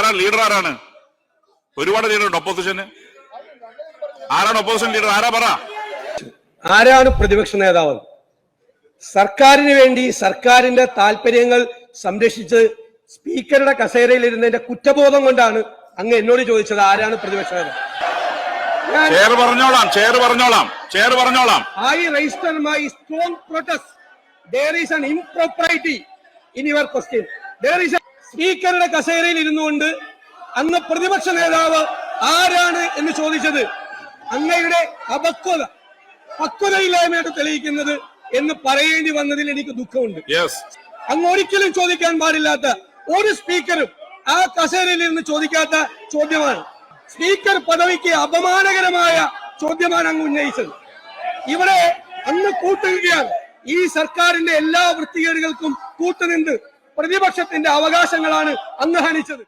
ആരാ ലീഡർ? ആരാണ്? ഒരുപാട് ലീഡറുണ്ട് ഒപ്പോസിഷന്. ആരാണ് ഒപ്പോസിഷൻ ലീഡർ? ആരാ പറ? ആരാണ് പ്രതിപക്ഷ നേതാവ്? സർക്കാരിന് വേണ്ടി സർക്കാരിന്റെ താല്പര്യങ്ങൾ സംരക്ഷിച്ച് സ്പീക്കറുടെ കസേരയിൽ ഇരുന്നതിന്റെ കുറ്റബോധം കൊണ്ടാണ് അങ്ങ് എന്നോട് ചോദിച്ചത് ആരാണ് പ്രതിപക്ഷ നേതാവ്. I register my strong protest. There is an impropriety in your question. There is a സ്പീക്കറുടെ കസേരയിൽ ഇരുന്നുകൊണ്ട് അന്ന് പ്രതിപക്ഷ നേതാവ് ആരാണ് എന്ന് ചോദിച്ചത് അങ്ങയുടെ പക്വതയില്ലായ്മയായിട്ട് തെളിയിക്കുന്നത് എന്ന് പറയേണ്ടി വന്നതിൽ എനിക്ക് ദുഃഖമുണ്ട്. അങ്ങ് ഒരിക്കലും ചോദിക്കാൻ പാടില്ലാത്ത ഒരു സ്പീക്കറും ആ കസേരയിൽ ഇരുന്ന് ചോദിക്കാത്ത ചോദ്യമാണ്. സ്പീക്കർ പദവിക്ക് അപമാനകരമായ ചോദ്യമാണ് അങ്ങ് ഉന്നയിച്ചത്. ഇവിടെ അങ്ങ് കൂട്ടുകയാണ്. ഈ സർക്കാരിന്റെ എല്ലാ വൃത്തികേടുകൾക്കും കൂട്ടുനിന്ന് പ്രതിപക്ഷത്തിന്റെ അവകാശങ്ങളാണ് അങ്ങ് ഹനിച്ചത്.